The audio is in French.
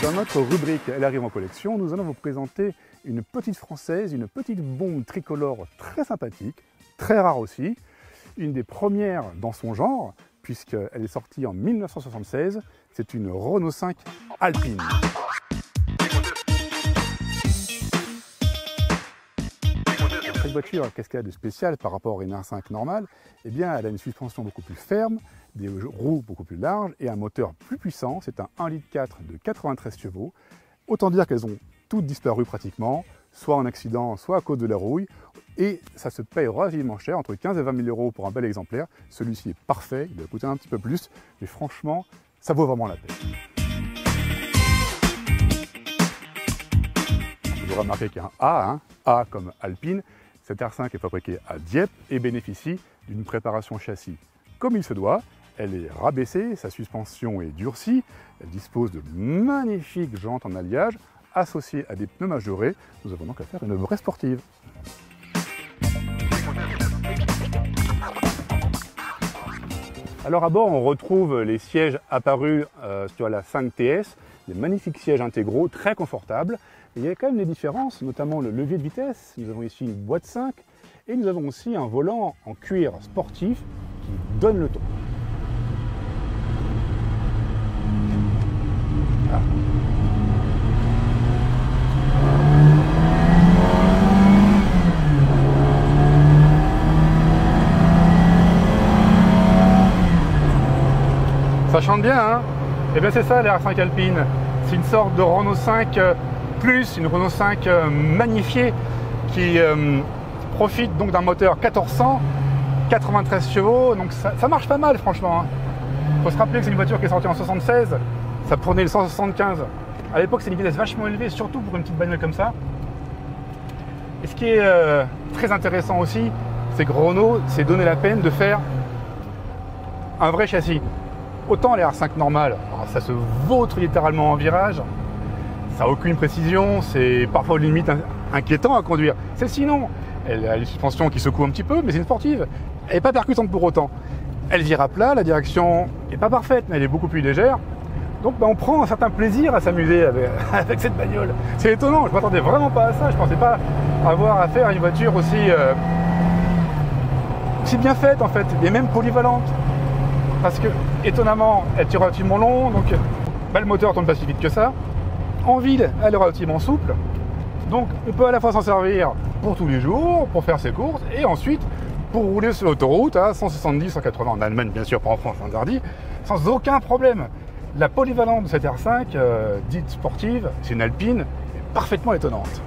Dans notre rubrique Elle arrive en collection, nous allons vous présenter une petite française, une petite bombe tricolore très sympathique, très rare aussi, une des premières dans son genre, puisqu'elle est sortie en 1976, c'est une Renault 5 Alpine. Cette voiture, qu'est-ce qu'elle a de spécial par rapport à une R5 normale? Eh bien, elle a une suspension beaucoup plus ferme, des roues beaucoup plus larges et un moteur plus puissant. C'est un 1,4 litre de 93 chevaux. Autant dire qu'elles ont toutes disparu pratiquement, soit en accident, soit à cause de la rouille. Et ça se paye relativement cher, entre 15 et 20 000 euros pour un bel exemplaire. Celui-ci est parfait, il va coûter un petit peu plus, mais franchement, ça vaut vraiment la peine. Vous aurez remarqué qu'il y a un A, A comme Alpine. Cette R5 est fabriquée à Dieppe et bénéficie d'une préparation châssis comme il se doit. Elle est rabaissée, sa suspension est durcie, elle dispose de magnifiques jantes en alliage associées à des pneus majorés. Nous avons donc affaire à une vraie sportive. Alors à bord, on retrouve les sièges apparus sur la 5TS, des magnifiques sièges intégraux, très confortables. Et il y a quand même des différences, notamment le levier de vitesse. Nous avons ici une boîte 5 et nous avons aussi un volant en cuir sportif qui donne le ton. Ah. Ça chante bien, hein? Et bien c'est ça la R5 Alpine. C'est une sorte de Renault 5 plus, une Renault 5 magnifiée qui profite donc d'un moteur 1400, 93 chevaux, donc ça marche pas mal franchement. Il faut se rappeler que c'est une voiture qui est sortie en 76, ça prenait le 175. À l'époque c'est une vitesse vachement élevée, surtout pour une petite bagnole comme ça. Et ce qui est très intéressant aussi, c'est que Renault s'est donné la peine de faire un vrai châssis. Autant les R5 normales, ça se vautre littéralement en virage, ça n'a aucune précision, c'est parfois limite inquiétant à conduire. Celle-ci non, elle a une suspension qui secoue un petit peu, mais c'est une sportive. Elle n'est pas percutante pour autant. Elle vire à plat, la direction n'est pas parfaite, mais elle est beaucoup plus légère. Donc on prend un certain plaisir à s'amuser avec cette bagnole. C'est étonnant, je ne m'attendais vraiment pas à ça, je ne pensais pas avoir affaire à une voiture aussi bien faite en fait, et même polyvalente. Parce que, étonnamment, elle tire relativement long, donc le moteur tourne pas si vite que ça. En ville, elle est relativement souple. Donc, on peut à la fois s'en servir pour tous les jours, pour faire ses courses, et ensuite pour rouler sur l'autoroute à 170, 180 en Allemagne, bien sûr, pas en France, interdit, sans aucun problème. La polyvalence de cette R5, dite sportive, c'est une Alpine, est parfaitement étonnante.